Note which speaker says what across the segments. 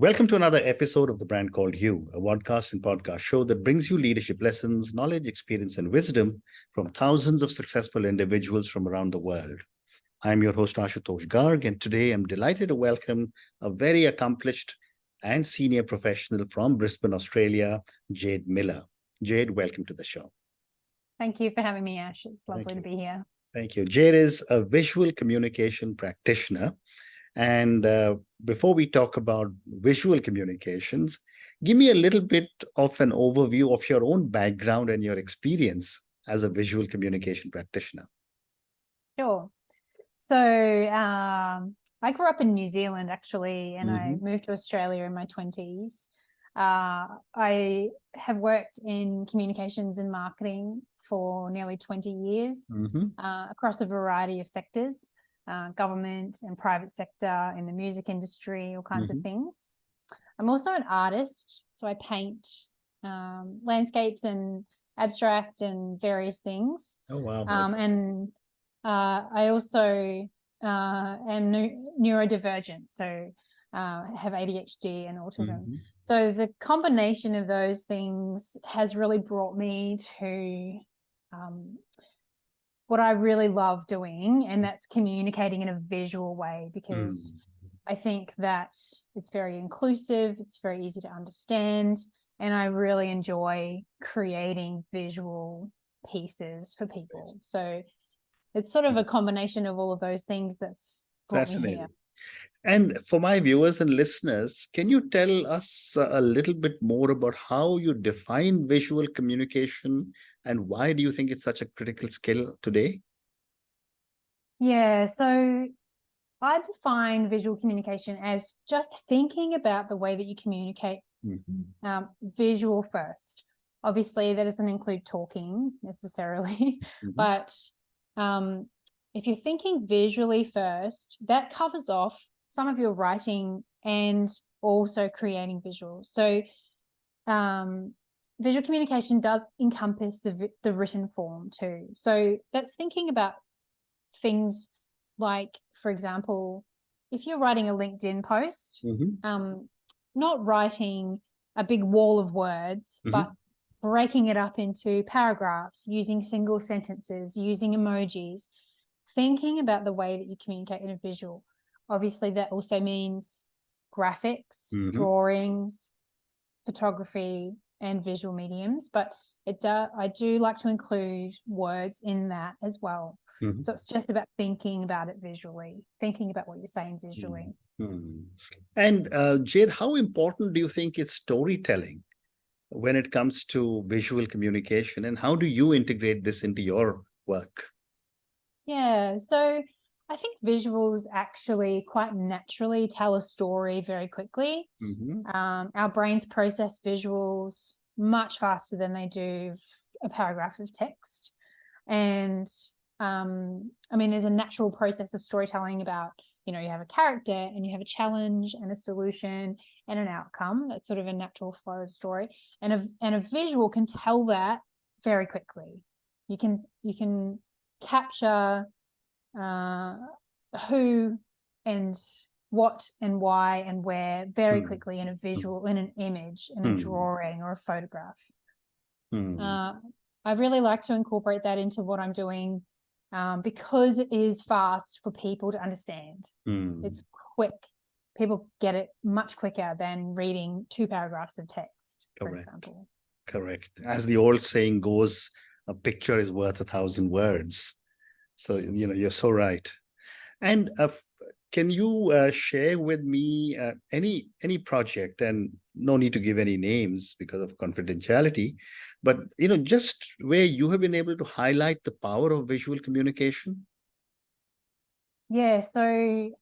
Speaker 1: Welcome to another episode of The Brand Called You, a podcast and podcast show that brings you leadership lessons, knowledge, experience, and wisdom from thousands of successful individuals from around the world. I'm your host, Ashutosh Garg, and today I'm delighted to welcome a very accomplished and senior professional from Brisbane, Australia, Jade Miller. Jade, welcome to the show.
Speaker 2: Thank you for having me, Ash. It's lovely to be here.
Speaker 1: Thank you. Jade is a visual communication practitioner. And before we talk about visual communications, give me a little bit of an overview of your own background and your experience as a visual communication practitioner.
Speaker 2: Sure. So I grew up in New Zealand, actually, and I moved to Australia in my 20s. I have worked in communications and marketing for nearly 20 years across a variety of sectors. Government and private sector, in the music industry, all kinds of things. I'm also an artist, so I paint landscapes and abstract and various things.
Speaker 1: Oh, wow.
Speaker 2: And I also am neurodivergent, so have ADHD and autism. So the combination of those things has really brought me to what I really love doing, and that's communicating in a visual way, because I think that it's very inclusive, it's very easy to understand, and I really enjoy creating visual pieces for people. So it's sort of a combination of all of those things that's brought me here.
Speaker 1: And for my viewers and listeners, can you tell us a little bit more about how you define visual communication and why do you think it's such a critical skill today?
Speaker 2: Yeah, so I define visual communication as just thinking about the way that you communicate visual first. Obviously, that doesn't include talking necessarily, but if you're thinking visually first, that covers off some of your writing and also creating visuals. So visual communication does encompass the written form too. So that's thinking about things like, for example, if you're writing a LinkedIn post, not writing a big wall of words, but breaking it up into paragraphs, using single sentences, using emojis, thinking about the way that you communicate in a visual. Obviously, that also means graphics, drawings, photography, and visual mediums, but I do like to include words in that as well. So it's just about thinking about it visually, thinking about what you're saying visually.
Speaker 1: And Jade, how important do you think is storytelling when it comes to visual communication, and how do you integrate this into your work?
Speaker 2: Yeah, so I think visuals actually quite naturally tell a story very quickly. Our brains process visuals much faster than they do a paragraph of text. And I mean, there's a natural process of storytelling about, you have a character and you have a challenge and a solution and an outcome. That's sort of a natural flow of story. And a visual can tell that very quickly. You can capture who and what and why and where very quickly in a visual, in an image, in a drawing or a photograph. I really like to incorporate that into what I'm doing because it is fast for people to understand. It's quick. People get it much quicker than reading 2 paragraphs of text, for example.
Speaker 1: Correct. As the old saying goes, a picture is worth 1,000 words. So, you're so right. And can you share with me any project, and no need to give any names because of confidentiality, but, just where you have been able to highlight the power of visual communication?
Speaker 2: Yeah, so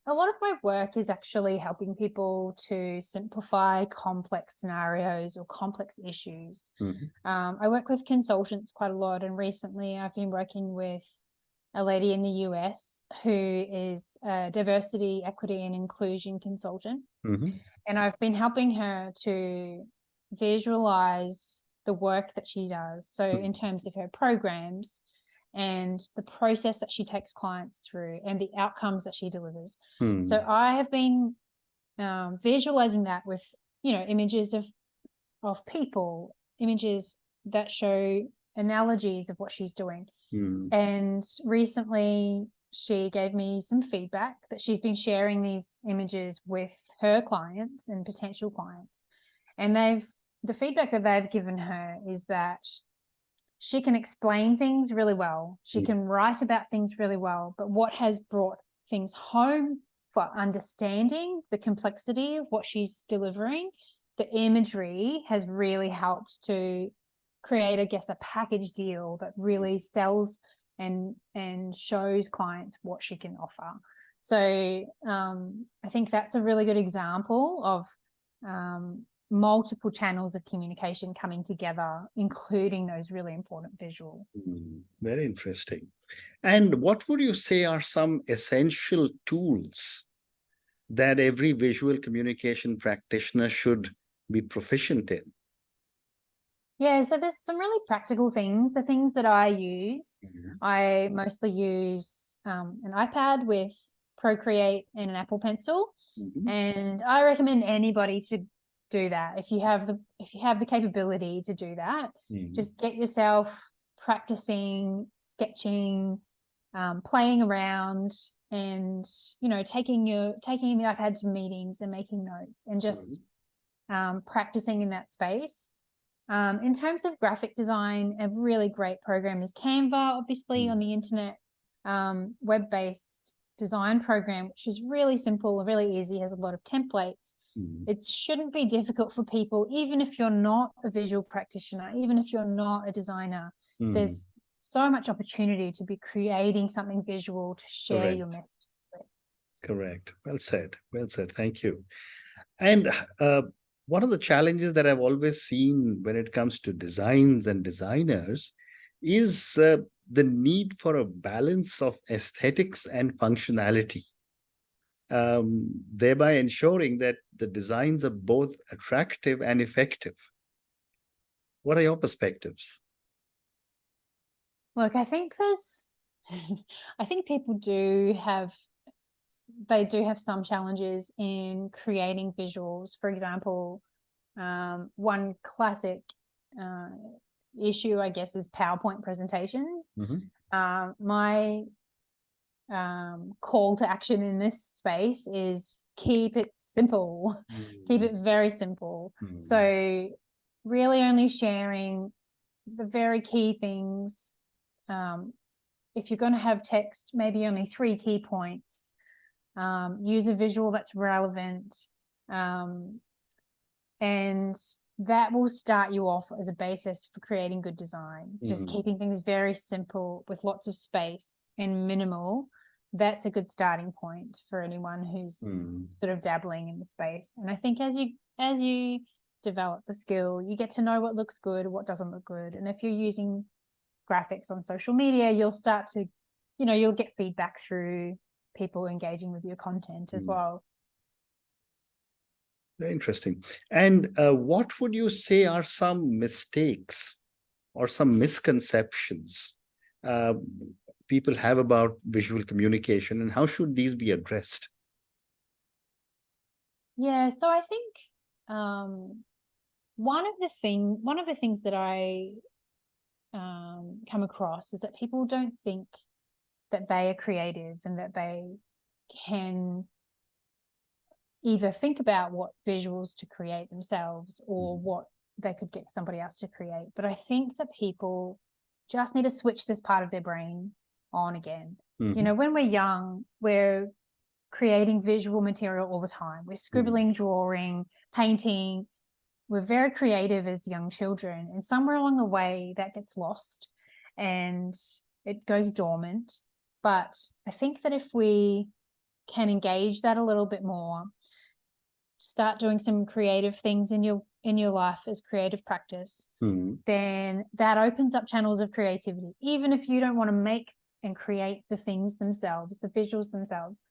Speaker 2: a lot of my work is actually helping people to simplify complex scenarios or complex issues. I work with consultants quite a lot, and recently I've been working with a lady in the US who is a diversity, equity, and inclusion consultant. And I've been helping her to visualize the work that she does. So in terms of her programs and the process that she takes clients through and the outcomes that she delivers. So I have been visualizing that with, images of people, images that show analogies of what she's doing. And recently she gave me some feedback that she's been sharing these images with her clients and potential clients. And the feedback that they've given her is that she can explain things really well. She can write about things really well. But what has brought things home for understanding the complexity of what she's delivering, the imagery has really helped to create, I guess, a package deal that really sells and shows clients what she can offer. So I think that's a really good example of multiple channels of communication coming together, including those really important visuals.
Speaker 1: Very interesting. And what would you say are some essential tools that every visual communication practitioner should be proficient in?
Speaker 2: Yeah, so there's some really practical things. The things that I use, I mostly use an iPad with Procreate and an Apple Pencil, and I recommend anybody to do that. If you have the capability to do that, just get yourself practicing, sketching, playing around, and taking the iPad to meetings and making notes and just practicing in that space. In terms of graphic design, a really great program is Canva, obviously on the internet, web-based design program, which is really simple, really easy, has a lot of templates. It shouldn't be difficult for people, even if you're not a visual practitioner, even if you're not a designer. There's so much opportunity to be creating something visual to share your message with.
Speaker 1: Correct. Well said. Well said. Thank you. And one of the challenges that I've always seen when it comes to designs and designers is the need for a balance of aesthetics and functionality, thereby ensuring that the designs are both attractive and effective. What are your perspectives?
Speaker 2: Look, I think people do have some challenges in creating visuals. For example, one classic issue, I guess, is PowerPoint presentations. My call to action in this space is keep it simple, keep it very simple. So really only sharing the very key things. If you're going to have text, maybe only 3 key points. Use a visual that's relevant, and that will start you off as a basis for creating good design. Just keeping things very simple with lots of space and minimal. That's a good starting point for anyone who's sort of dabbling in the space. And I think as you develop the skill, you get to know what looks good, what doesn't look good. And if you're using graphics on social media, you'll start to, you'll get feedback through people engaging with your content as well.
Speaker 1: Very interesting. And what would you say are some mistakes or some misconceptions people have about visual communication, and how should these be addressed?
Speaker 2: Yeah, so I think one of the things that I come across is that people don't think that they are creative and that they can either think about what visuals to create themselves or what they could get somebody else to create. But I think that people just need to switch this part of their brain on again. When we're young, we're creating visual material all the time. We're scribbling, drawing, painting. We're very creative as young children, and somewhere along the way that gets lost and it goes dormant. But I think that if we can engage that a little bit more, start doing some creative things in your life as creative practice, then that opens up channels of creativity. Even if you don't want to make and create the things themselves, the visuals themselves,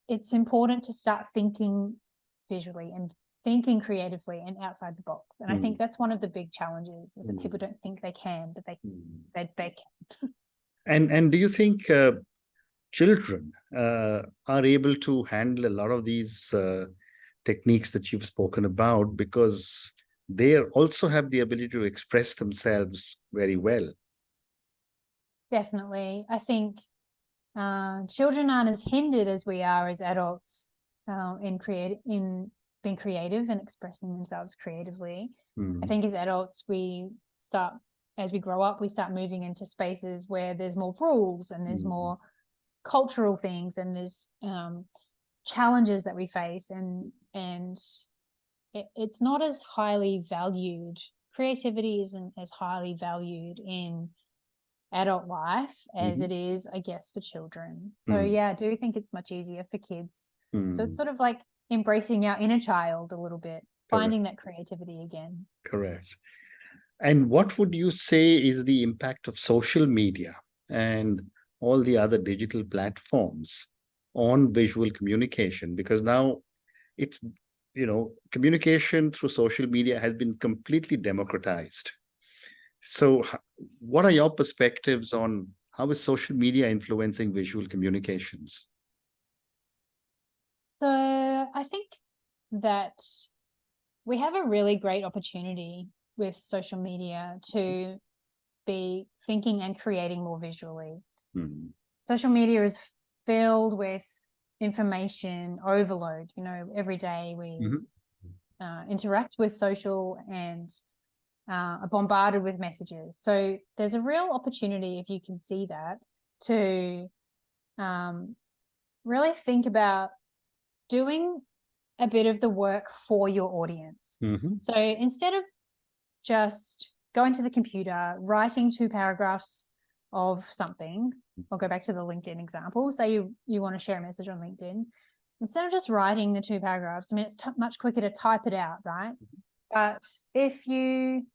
Speaker 2: it's important to start thinking visually and thinking creatively and outside the box. And I think that's one of the big challenges, is that people don't think they can, but they can.
Speaker 1: And do you think children are able to handle a lot of these techniques that you've spoken about, because they also have the ability to express themselves very well.
Speaker 2: Definitely. I think children aren't as hindered as we are as adults in being creative and expressing themselves creatively. I think as adults, as we grow up, we start moving into spaces where there's more rules and there's more cultural things, and there's challenges that we face, and it's not as highly valued. Creativity isn't as highly valued in adult life as it is, I guess, for children. So yeah, I do think it's much easier for kids. So it's sort of like embracing our inner child a little bit, finding that creativity again.
Speaker 1: Correct. And what would you say is the impact of social media and all the other digital platforms on visual communication? Because now it's, communication through social media has been completely democratized. So what are your perspectives on how is social media influencing visual communications?
Speaker 2: So I think that we have a really great opportunity with social media to be thinking and creating more visually. Social media is filled with information overload. Every day we interact with social and are bombarded with messages. So there's a real opportunity, if you can see that, to really think about doing a bit of the work for your audience. So instead of just going to the computer, writing 2 paragraphs of something, I'll go back to the LinkedIn example. Say you want to share a message on LinkedIn. Instead of just writing the 2 paragraphs, I mean, it's much quicker to type it out, right? But if you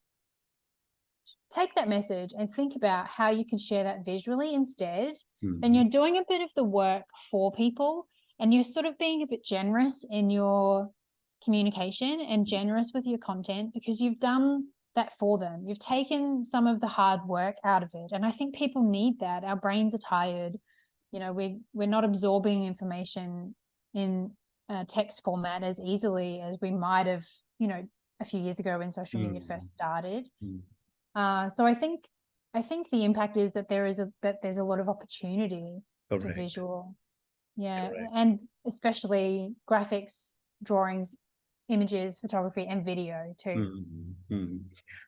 Speaker 2: take that message and think about how you can share that visually instead, then you're doing a bit of the work for people, and you're sort of being a bit generous in your communication and generous with your content, because you've done that for them. You've taken some of the hard work out of it. And I think people need that. Our brains are tired. We're not absorbing information in text format as easily as we might have, a few years ago when social media first started. So I think the impact is that there's a lot of opportunity for visual. Yeah. Correct. And especially graphics, drawings, images, photography, and video too.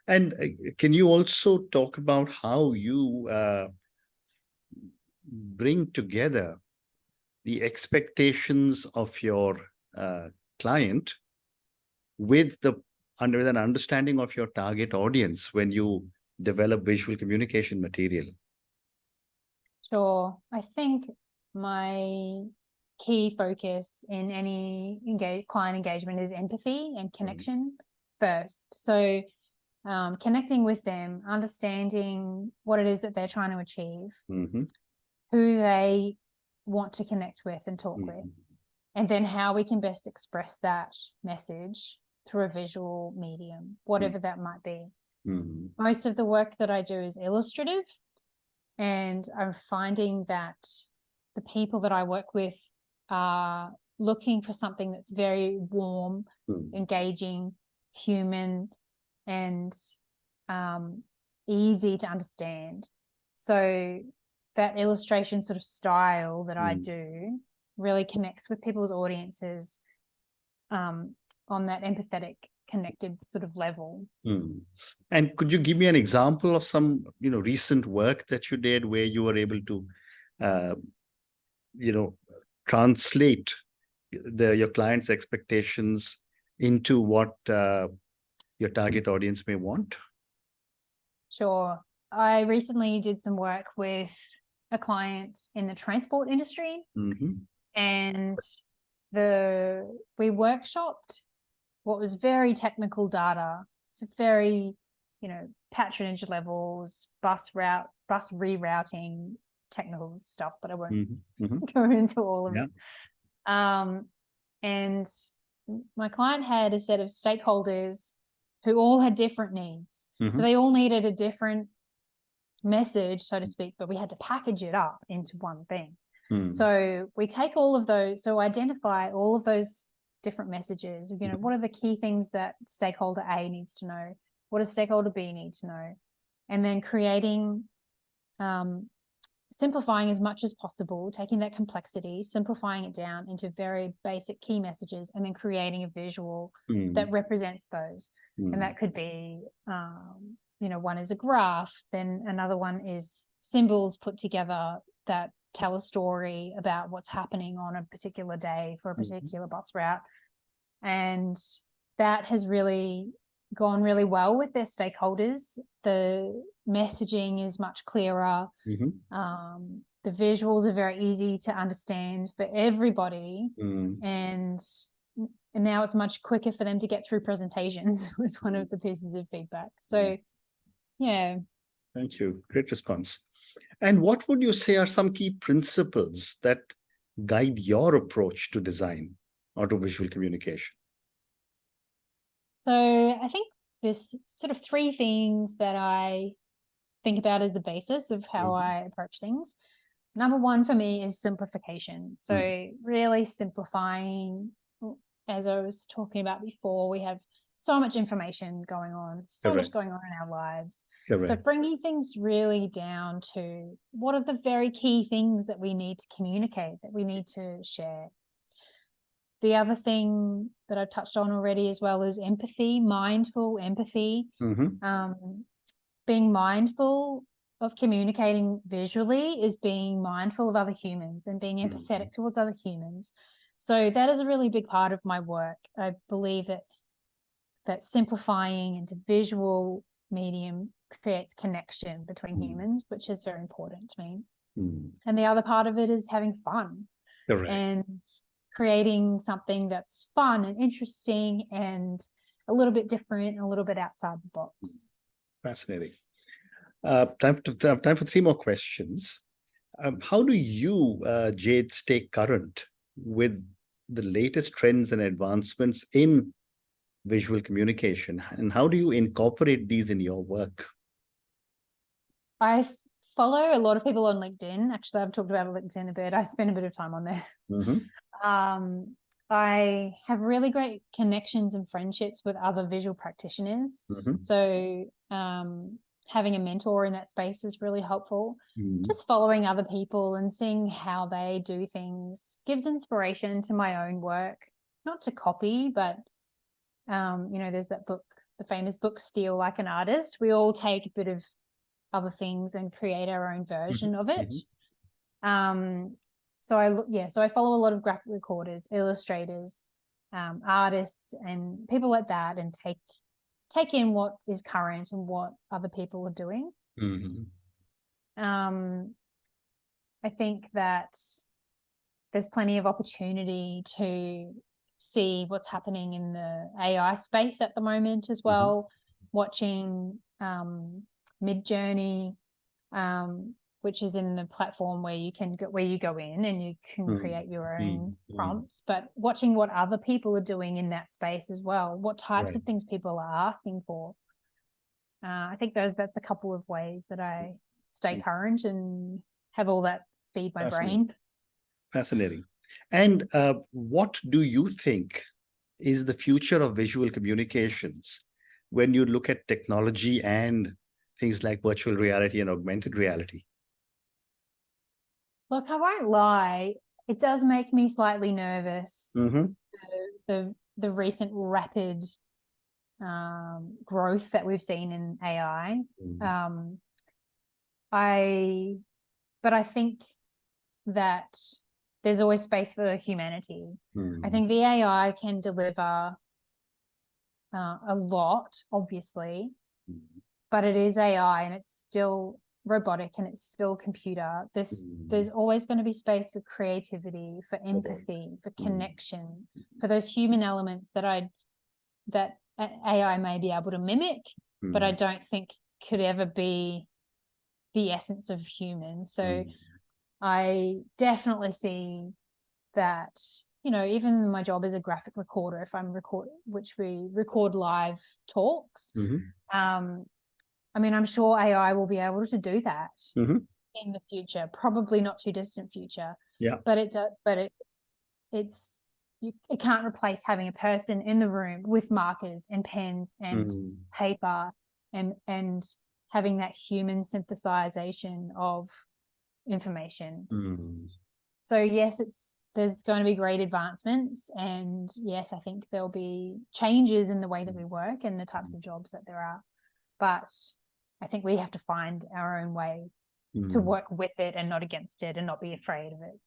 Speaker 1: And can you also talk about how you bring together the expectations of your client with an understanding of your target audience when you develop visual communication material?
Speaker 2: Sure. I think my key focus in any client engagement is empathy and connection first. So connecting with them, understanding what it is that they're trying to achieve, who they want to connect with and talk with, and then how we can best express that message through a visual medium, whatever that might be. Most of the work that I do is illustrative, and I'm finding that the people that I work with are looking for something that's very warm, engaging, human, and easy to understand. So that illustration sort of style that I do really connects with people's audiences on that empathetic, connected sort of level.
Speaker 1: And could you give me an example of some, recent work that you did where you were able to, translate your client's expectations into what your target audience may want?
Speaker 2: Sure. I recently did some work with a client in the transport industry, and we workshopped what was very technical data, so very, patronage levels, bus rerouting, technical stuff, but I won't go into all of it. And my client had a set of stakeholders who all had different needs. So they all needed a different message, so to speak, but we had to package it up into one thing. So we take all of those, so identify all of those different messages. You know, what are the key things that stakeholder A needs to know? What does stakeholder B need to know? And then creating, simplifying as much as possible, taking that complexity, simplifying it down into very basic key messages, and then creating a visual that represents those. And that could be, you know, one is a graph, then another one is symbols put together that tell a story about what's happening on a particular day for a particular bus route. And that has really gone really well with their stakeholders. The messaging is much clearer. The visuals are very easy to understand for everybody. And now it's much quicker for them to get through presentations was one of the pieces of feedback. So, yeah.
Speaker 1: Thank you. Great response. And what would you say are some key principles that guide your approach to design or to visual communication?
Speaker 2: So I think there's sort of three things that I think about as the basis of how I approach things. Number one for me is simplification. So really simplifying, as I was talking about before, we have so much information going on, so much going on in our lives. So bringing things really down to what are the very key things that we need to communicate, that we need to share. The other thing that I touched on already as well is empathy, mindful empathy. Being mindful of communicating visually is being mindful of other humans and being empathetic towards other humans. So that is a really big part of my work. I believe that simplifying into visual medium creates connection between humans, which is very important to me. And the other part of it is having fun and creating something that's fun and interesting and a little bit different and a little bit outside the box.
Speaker 1: Fascinating. Time for three more questions. How do you, Jade, stay current with the latest trends and advancements in visual communication, and how do you incorporate these in your work?
Speaker 2: I follow a lot of people on LinkedIn. Actually, I've talked about LinkedIn a bit. I spend a bit of time on there. I have really great connections and friendships with other visual practitioners. So having a mentor in that space is really helpful. Just following other people and seeing how they do things gives inspiration to my own work, not to copy, but you know, there's that book, the famous book, Steal Like an Artist. We all take a bit of other things and create our own version of it. So I follow a lot of graphic recorders, illustrators, artists, and people like that, and take in what is current and what other people are doing. I think that there's plenty of opportunity to see what's happening in the AI space at the moment as well. Watching Midjourney, which is in the platform where you go in and you can create your own prompts, but watching what other people are doing in that space as well, what types of things people are asking for. I think that's a couple of ways that I stay current and have all that feed my brain.
Speaker 1: Fascinating. And what do you think is the future of visual communications when you look at technology and things like virtual reality and augmented reality?
Speaker 2: Look, I won't lie, it does make me slightly nervous, the recent rapid growth that we've seen in AI. But I think that there's always space for humanity. I think the AI can deliver a lot, obviously, but it is AI and it's still robotic and it's still computer. There's always going to be space for creativity, for empathy, for connection, for those human elements that AI may be able to mimic, but I don't think could ever be the essence of human. So I definitely see that, you know, even my job as a graphic recorder, if I'm which we record live talks, I mean, I'm sure AI will be able to do that in the future, probably not too distant future.
Speaker 1: Yeah.
Speaker 2: But it can't replace having a person in the room with markers and pens and paper and having that human synthesization of information. So yes, there's going to be great advancements, and yes, I think there'll be changes in the way that we work and the types of jobs that there are, but I think we have to find our own way to work with it and not against it and not be afraid of it.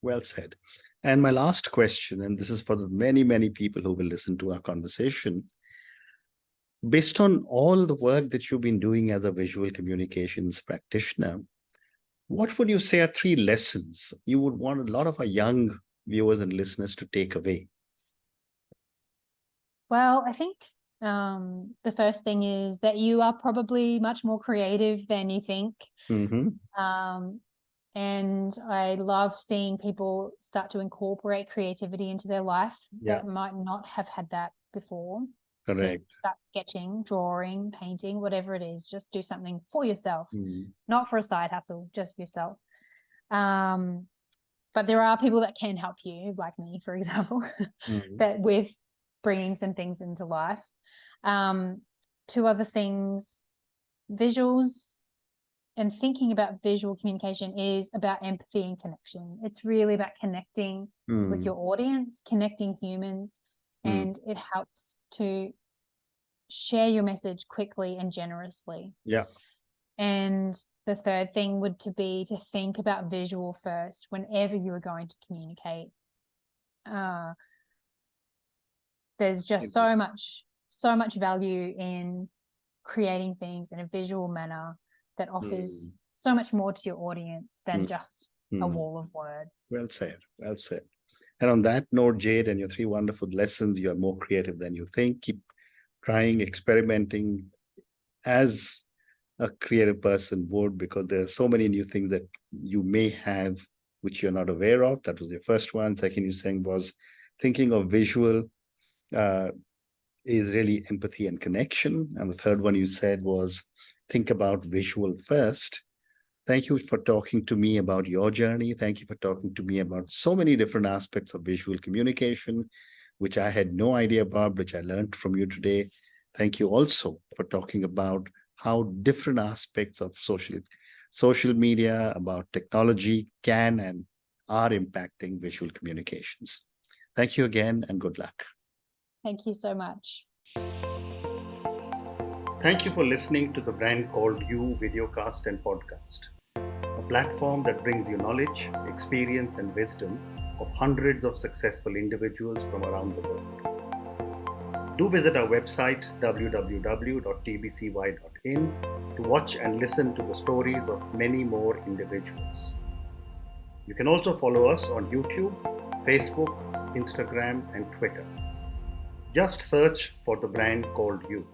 Speaker 1: Well said. And my last question, and this is for the many, many people who will listen to our conversation. Based on all the work that you've been doing as a visual communications practitioner, what would you say are 3 lessons you would want a lot of our young viewers and listeners to take away?
Speaker 2: Well, I think the first thing is that you are probably much more creative than you think. And I love seeing people start to incorporate creativity into their life that might not have had that before.
Speaker 1: Correct.
Speaker 2: So start sketching, drawing, painting, whatever it is. Just do something for yourself, not for a side hustle, just for yourself. But there are people that can help you, like me, for example, that with bringing some things into life. 2 other things, visuals. And thinking about visual communication is about empathy and connection. It's really about connecting with your audience, connecting humans, and it helps to share your message quickly and generously.
Speaker 1: Yeah.
Speaker 2: And the third thing would be to think about visual first whenever you are going to communicate. There's just so much value in creating things in a visual manner that offers so much more to your audience than just a wall of words.
Speaker 1: Well said. Well said. And on that note, Jade, and your 3 wonderful lessons, you are more creative than you think. Keep trying, experimenting as a creative person would, because there are so many new things that you may have which you're not aware of. That was your first one. Second, you saying was thinking of visual is really empathy and connection. And the third one you said was think about visual first. Thank you for talking to me about your journey. Thank you for talking to me about so many different aspects of visual communication, which I had no idea about, which I learned from you today. Thank you also for talking about how different aspects of social media, about technology can and are impacting visual communications. Thank you again, and good luck.
Speaker 2: Thank you so much.
Speaker 1: Thank you for listening to the Brand Called You videocast and podcast, a platform that brings you knowledge, experience, and wisdom of hundreds of successful individuals from around the world. Do visit our website www.tbcy.in to watch and listen to the stories of many more individuals. You can also follow us on YouTube, Facebook, Instagram, and Twitter. Just search for the Brand Called You.